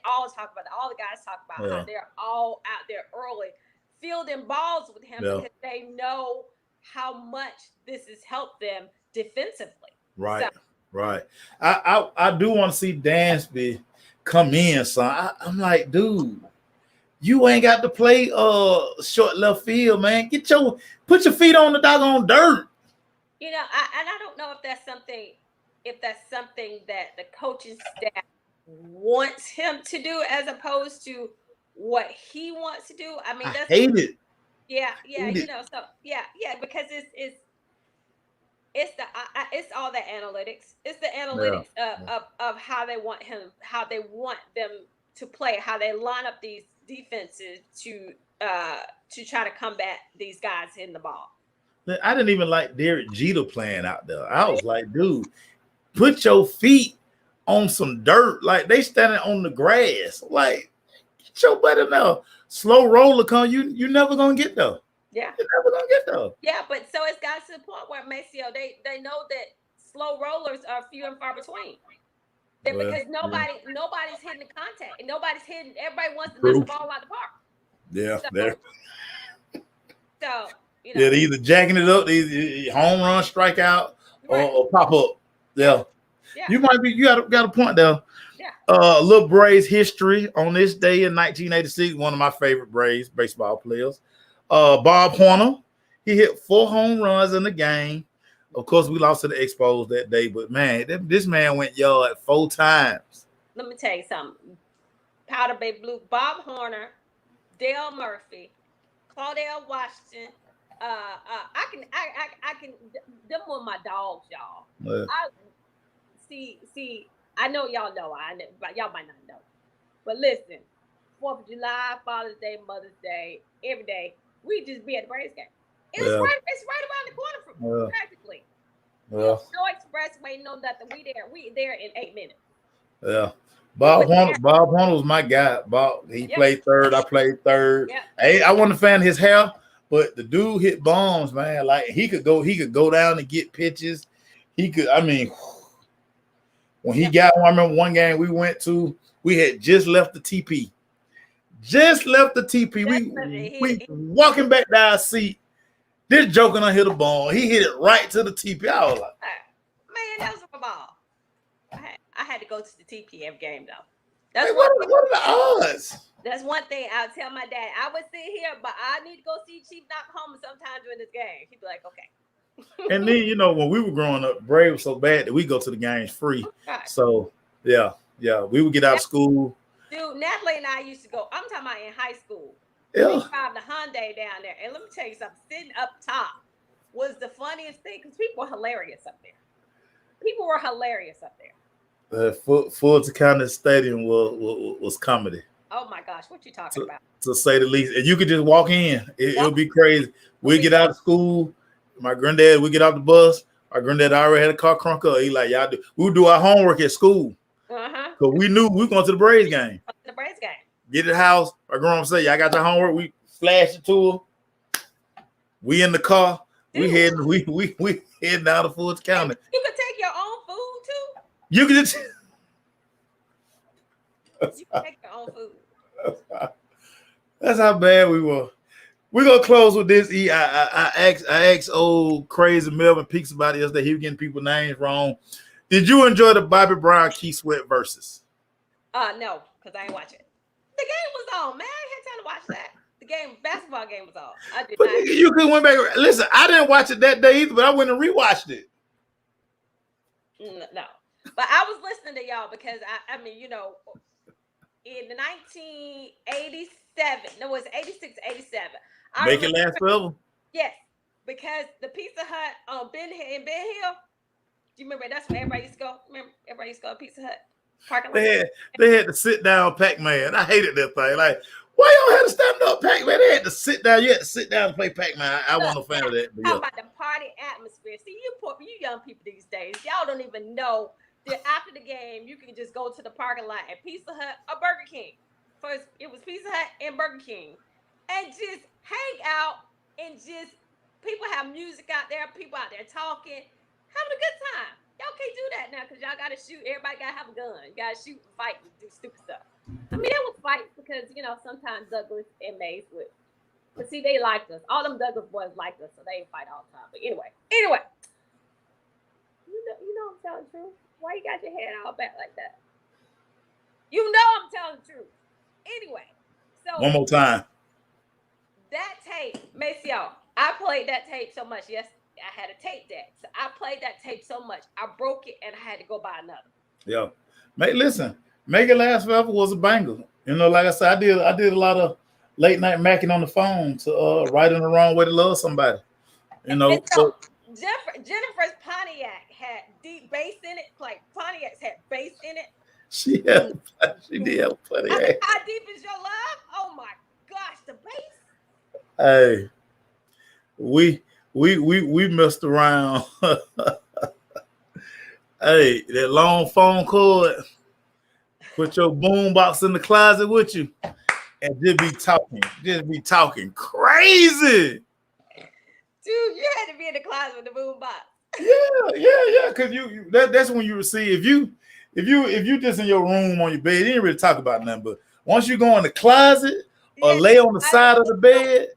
always talk about all the guys talk about how they're all out there early, fielding balls with him because they know how much this has helped them defensively. Right. I do want to see Dansby come in, son. I'm like, dude, you ain't got to play short left field, man. Put your feet on the doggone dirt. I don't know if that's something that the coaching staff wants him to do as opposed to what he wants to do. I mean, I hate it. Yeah, because it's all the analytics. It's the analytics of how they want them to play, how they line up these defenses to try to combat these guys in the ball. I didn't even like Derek Jeter playing out there. I was like, dude, put your feet on some dirt. Like they standing on the grass. Like, get your butt in there. Slow roller come, you never gonna get there. Yeah. You're never gonna get there. Yeah, but so it's got to the point where Maceo, they know that slow rollers are few and far between. Because nobody's hitting the contact and nobody's hitting. Everybody wants to knock the ball out the park. Yeah, so they're either jacking it up, home run, strikeout, or pop up. Yeah. You got a point there. Yeah. Little Braves history on this day in 1986. One of my favorite Braves baseball players, Bob Horner. He hit 4 home runs in the game. Of course, we lost to the Expos that day, but man, this man went yard 4 times. Let me tell you something. Powder Bay Blue, Bob Horner, Dale Murphy, Claudel Washington. I can. Them were my dogs, y'all. Yeah. See. I know y'all know. Y'all might not know, but listen. 4th of July, Father's Day, Mother's Day, every day we just be at the Braves game. It's right around the corner from practically. Yeah. No expressway, no nothing. We there in 8 minutes. Yeah. He was there. Bob Hunter was my guy. Bob, he Yep. played third. I played third. Yep. Hey, I wasn't a fan of his hair, but the dude hit bombs, man. Like he could go down and get pitches. He could, I mean, when he got, I remember one game we went to, we had just left the TP. Just left the TP. We walking back down our seat. This joker done hit a ball. He hit it right to the TP. I was like, man, that was a ball. I had to go to the TP every game though. That's what are the odds? That's one thing I'll tell my dad. I would sit here, but I need to go see Chief knock home sometime during this game. He'd be like, okay. And then, when we were growing up, Brave was so bad that we go to the games free. So, yeah, we would get out of school. Dude, Natalie and I used to go. I'm talking about in high school. Yeah. We drive the Hyundai down there. And let me tell you something. Sitting up top was the funniest thing because people were hilarious up there. Fulton County Stadium was comedy. Oh my gosh, what you talking about? To say the least. And you could just walk in. It'll be crazy. We get out of school. My granddad, we get off the bus. Our granddad already had a car crunk up. He like, y'all do. We'll do our homework at school. Because we knew we were going to the Braves game. Get to the house. Our grandma say, y'all got your homework. We flash it to her. We in the car. Dude. We heading down to Fulton County. You can take your own food too. You can just take your own food. That's how bad we were. We're gonna close with this. I asked old crazy Melvin Peaks about it yesterday. He was getting people's names wrong. Did you enjoy the Bobby Brown Keith Sweat versus? No, because I ain't watch it. The game was on, man. I had time to watch that. The basketball game was on. I did not. You could went back. Listen, I didn't watch it that day either, but I went and rewatched it. No, but I was listening to y'all because I mean, in the 1987, no, it was 86, 87. Make it last forever. Yes, because the Pizza Hut on Ben Hill. Do you remember? That's where everybody used to go. Remember, everybody used to go to Pizza Hut parking lot. They had to sit down Pac-Man. I hated that thing. Like, why y'all had to stand up Pac-Man? They had to sit down. You had to sit down and play Pac-Man. I wasn't a fan of that. Talk about the party atmosphere. See, you young people these days, y'all don't even know that after the game, you can just go to the parking lot at Pizza Hut or Burger King. First, it was Pizza Hut and Burger King. And just hang out and just people have music out there, people out there talking, having a good time. Y'all can't do that now because y'all got to shoot. Everybody got to have a gun. You got to shoot and fight and do stupid stuff. I mean, there was fights because, sometimes Douglas and Mays would. But see, they liked us. All them Douglas boys liked us, so they fight all the time. But anyway. You know I'm telling the truth. Why you got your head all back like that? You know I'm telling the truth. Anyway. So one more time. That tape, Maceo, I played that tape so much. Yes, I had a tape deck. So I played that tape so much. I broke it and I had to go buy another. Yeah. Listen, Make It Last Forever was a banger. Like I said, I did a lot of late night macking on the phone to Right in the Wrong Way to Love Somebody. So Jennifer's Pontiac had deep bass in it. Like Pontiacs had bass in it. She did have plenty. How deep is your love? Oh my gosh, the bass. Hey, we messed around. Hey, that long phone cord. Put your boom box in the closet with you, and just be talking crazy. Dude, you had to be in the closet with the boom box. Yeah. Because that's when you receive. If you just in your room on your bed, you ain't really talk about nothing. But once you go in the closet or lay on the side of the bed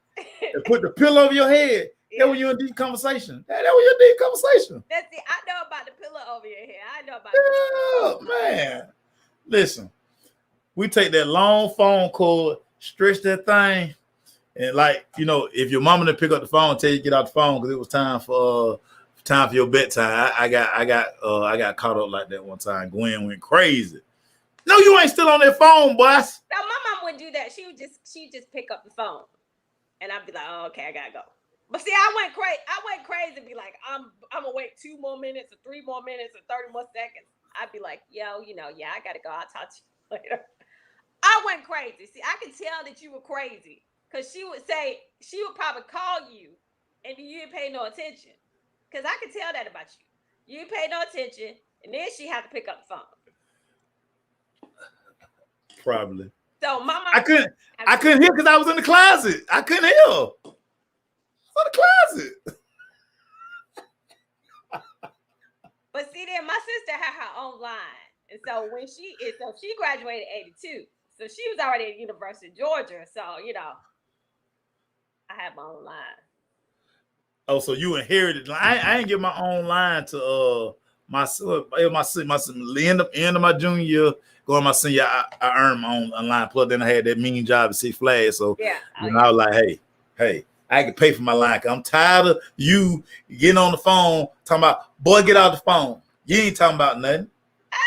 and put the pillow over your head, that was you in deep conversation. That was your deep conversation. That's it. I know about the pillow over your head. I know about man. Listen, we take that long phone cord, stretch that thing, and if your mama didn't pick up the phone and tell you to get out the phone because it was time for your bedtime. I got caught up like that one time. Gwen went crazy. No, you ain't still on that phone, boss. No, my mom wouldn't do that. She would just pick up the phone, and I'd be like, oh, okay, I gotta go. But see, I went crazy and be like, I'm gonna wait 2 more minutes or 3 more minutes or 30 more seconds. I'd be like, yo, I gotta go. I'll talk to you later. I went crazy. See, I could tell that you were crazy because she would probably call you and you didn't pay no attention. Because I could tell that about you. You didn't pay no attention, and then she had to pick up the phone. Probably. So my mom, I couldn't hear because I was in the closet. I couldn't hear. I was in the closet. But see, then my sister had her own line, and so she graduated '82, so she was already at University of Georgia. So I had my own line. Oh, so you inherited? I ain't get my own line to my end of my junior year, going my senior. I earned my own line. Plus, then I had that mean job at Six Flags. So I was like, hey, I can pay for my line. Cause I'm tired of you getting on the phone talking about, boy, get out the phone. You ain't talking about nothing.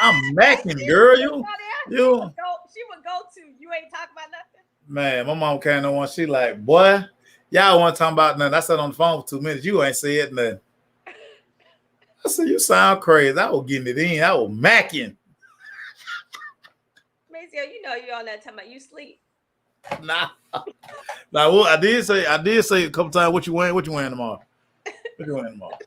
I'm macking, girl. You. She would go to. You ain't talking about nothing. Man, my mom came on one. She like, boy, y'all want to talk about nothing. I sat on the phone for 2 minutes. You ain't said nothing. I said, you sound crazy. I was getting it in. I was macking. Maceo, you on that time about you sleep. Nah. Now, well, I did say a couple times, what you wearing tomorrow? What you wearing tomorrow?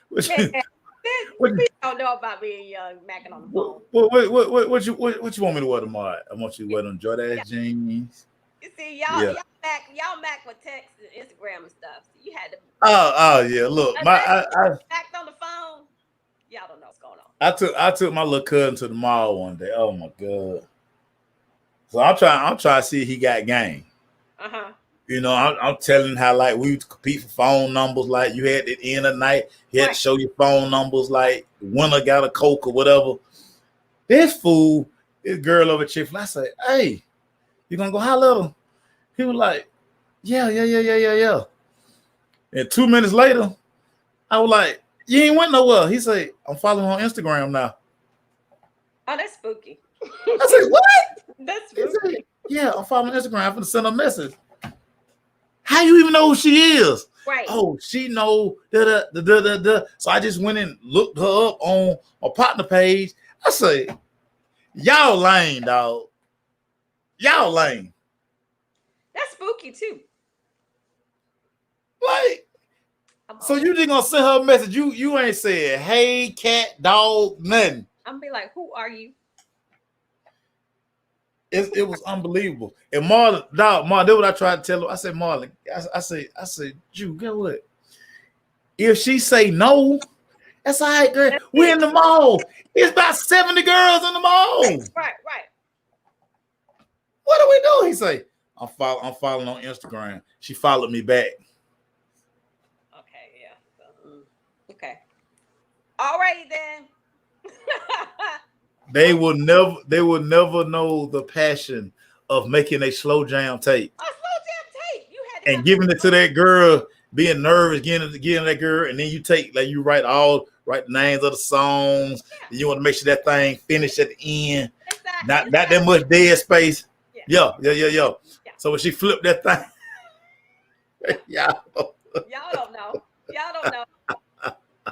What you don't know about being young, macking on the phone. What you want me to wear tomorrow? I want you to wear them Jordan jeans. You see, y'all mac with text and Instagram and stuff. So you had to. Oh yeah. Look, I macked on the phone. Y'all don't know what's going on. I took my little cousin to the mall one day. Oh my god. So I'm trying to see if he got game. I'm telling how like we would compete for phone numbers. Like you had at the end of the night, you had to show your phone numbers. Like winner got a Coke or whatever. This girl over at Chick-fil-A, I said, "Hey, you gonna go holler at him?" He was like, "Yeah." And 2 minutes later, I was like, "You ain't went nowhere." He said, "I'm following on Instagram now." Oh, that's spooky. I said, "What?" That's spooky. Said, yeah, I'm following Instagram. I'm gonna send her a message. How you even know who she is? Right. Oh, she know da. So I just went and looked her up on a partner page. I say, y'all lame, dog. Y'all lame. That's spooky too. Like, so you just gonna send her a message? You ain't said, hey, cat, dog, nothing. I'm gonna be like, who are you? It was unbelievable. And Marlon, that's what I tried to tell her. I said, Marlon, I said, Jew, get what? If she say no, that's all right, girl. We're in the mall. It's about 70 girls in the mall. Right. What do we do? He say, I'm following on Instagram. She followed me back. Okay, yeah. Okay. All right then. They will never know the passion of making a slow jam tape. A slow jam tape. You had to and giving it to that girl, being nervous, getting that girl, and then you write the names of the songs. Yeah. And you want to make sure that thing finished at the end. Exactly. Not that much dead space. Yeah. So when she flipped that thing, y'all don't know.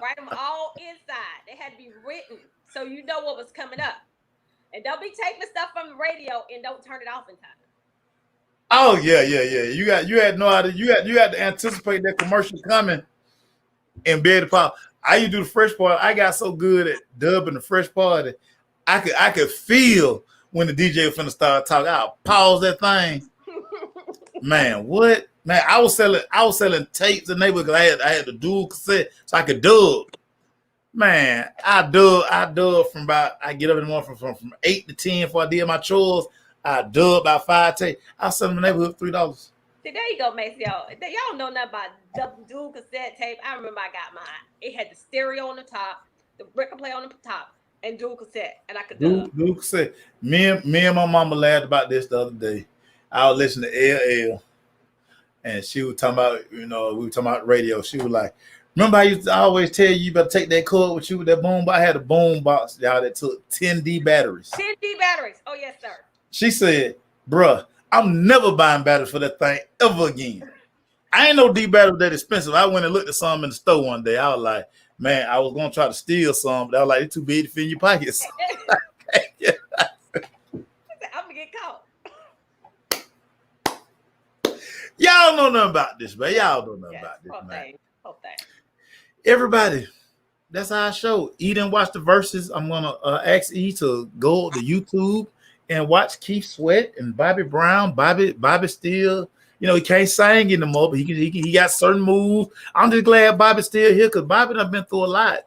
Write them all inside. They had to be written so you know what was coming up. And don't be taking the stuff from the radio and don't turn it off in time. Oh yeah. You had no idea. You had to anticipate that commercial coming and be able to pop. I used to do the Fresh Party. I got so good at dubbing the Fresh Party. I could feel when the DJ was finna start talking. I'll pause that thing. Man, what? Man, I was selling tapes in the neighborhood because I had the dual cassette so I could dub. Man, I dub from I get up in the morning from 8 to 10 before I did my chores. I dub about 5 tapes. I was selling in the neighborhood for $3. See, there you go, Macy. Y'all don't know nothing about dual cassette tape. I remember I got mine. It had the stereo on the top, the record player on the top, and dual cassette, and I could dual cassette. Me and my mama laughed about this the other day. I was listening to LL, and she was talking about, we were talking about radio. She was like, remember I used to always tell you better take that cord with you with that boom box? I had a boom box, y'all, that took 10D batteries. 10D batteries. Oh, yes, sir. She said, bruh, I'm never buying batteries for that thing ever again. I ain't no D battery that expensive. I went and looked at some in the store one day. I was like, man, I was going to try to steal some, but I was like, it's too big to fit in your pockets. I'm going to get caught. Y'all know nothing about this, man. Y'all know nothing about this, man. Whole thing. Everybody, That's our show. E didn't watch the verses. I'm gonna ask E to go to YouTube and watch Keith Sweat and Bobby Brown. Bobby still, he can't sing anymore, but he got certain moves. I'm just glad Bobby's still here because Bobby done been through a lot.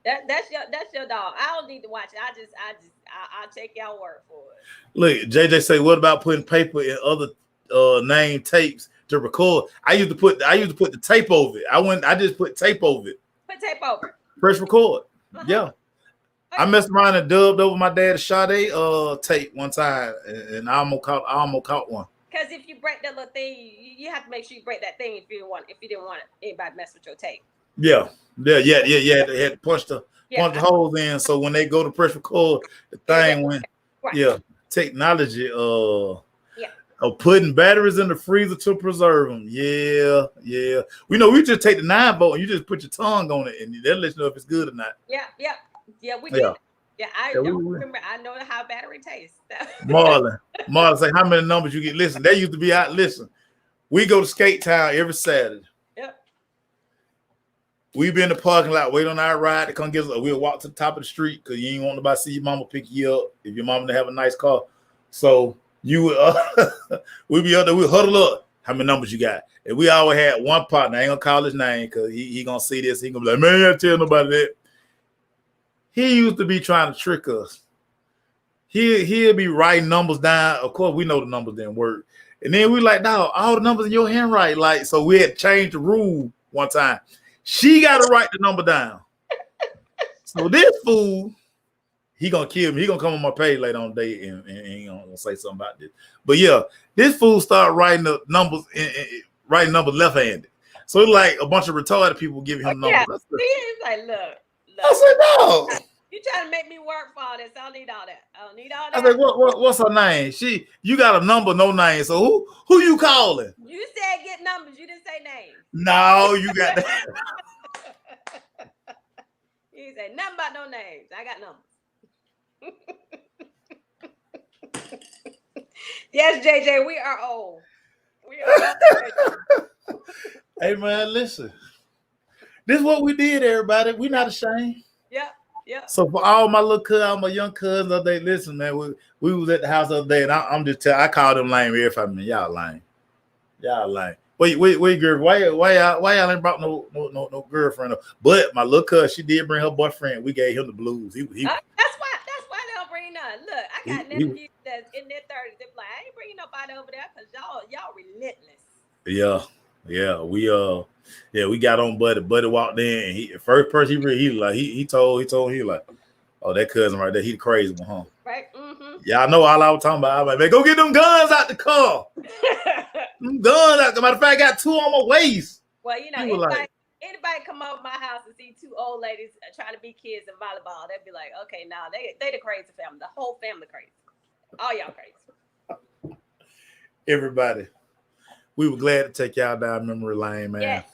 That's your dog. I don't need to watch it. I'll take y'all word for it. Look, JJ say, what about putting paper in other name tapes to record? I used to put the tape over it. I just put tape over it. Put tape over it. Press record. Yeah. Okay. I messed around and dubbed over my dad's Sade tape one time, and I almost caught one. Because if you break that little thing, you have to make sure you break that thing if you didn't want anybody to mess with your tape. Yeah. They had to punch the holes in, so when they go to press record, the thing went. Right. Yeah, technology. Of putting batteries in the freezer to preserve them. Yeah. We just take the 9-volt and you just put your tongue on it, and that'll let you know if it's good or not. Yeah. We did. Yeah, I don't remember. I know how battery tastes. Marlon say, how many numbers you get? Listen, they used to be out. Listen, we go to Skate Town every Saturday. Yep. We be in the parking lot, wait on our ride to come get us. We'll walk to the top of the street because you ain't want nobody to see your mama pick you up if your mama didn't have a nice car. So you we be up there, we huddle up. How many numbers you got? And we always had one partner. I ain't gonna call his name because he gonna see this. He gonna be like, man, I tell nobody that. He used to be trying to trick us. He'll be writing numbers down. Of course, we know the numbers didn't work. And then we like, no, all the numbers in your handwriting. Like, so we had changed the rule one time. She got to write the number down. So this fool, he gonna kill me. He gonna come on my page later on the day and he gonna say something about this. But yeah, this fool started writing the numbers, writing numbers left-handed. So it's like a bunch of retarded people giving him numbers. Yeah. He's like, look. I said, no. You trying to make me work for all this? I don't need all that. I said, what's her name? You got a number, no name. So who you calling? You said get numbers. You didn't say names. No, you got that. You said nothing about no names. I got numbers. Yes, JJ, we are old. Hey man, listen. This is what we did, everybody. We not ashamed. Yeah. So for all my little cousins, all my young cousins, the other day, listen, man, we was at the house the other day, and I'm just telling, I called them lame every 5 minutes. Y'all lame. Wait, girl, why y'all ain't brought no girlfriend? But my little cousin, she did bring her boyfriend. We gave him the blues. That's why they don't bring none. Look, I got nephews that's in their 30s. They're like, I ain't bringing nobody over there because y'all relentless. Yeah, we got on Buddy. Buddy walked in, and first person he told like, oh, that cousin right there, he the crazy one, huh? Right. Mm-hmm. Yeah, I know all I was talking about. I was like, man, go get them guns out the car. Them guns out. Matter of fact, I got 2 on my waist. Well, anybody come over my house and see 2 old ladies trying to be kids in volleyball, they'd be like, okay, now they the crazy family. The whole family crazy. All y'all crazy. Everybody. We were glad to take y'all down memory lane, man. Yes.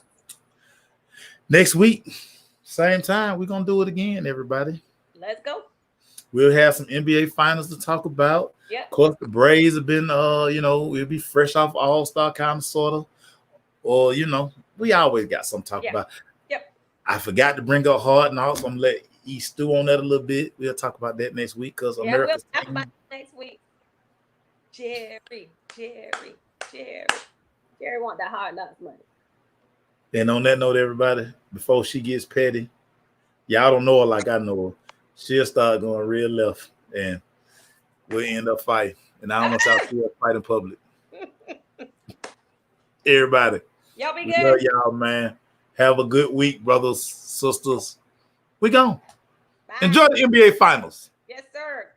Next week, same time, we're going to do it again, everybody. Let's go. We'll have some NBA finals to talk about. Yep. Of course, the Braves have been, we'll be fresh off All-Star kind of, sort of. Or, we always got something to talk about. Yep. I forgot to bring up Harden. Also, I'm going to let E stew on that a little bit. We'll talk about that next week because America's we'll talk about it next week. Jerry want that Hard Knocks money. And on that note, everybody, before she gets petty, y'all don't know her like I know her. She'll start going real left, and we'll end up fighting. And I don't know if y'all see her fight in public. Everybody, y'all be we good. love y'all, man. Have a good week, brothers, sisters. We gone. Bye. Enjoy the NBA finals. Yes, sir.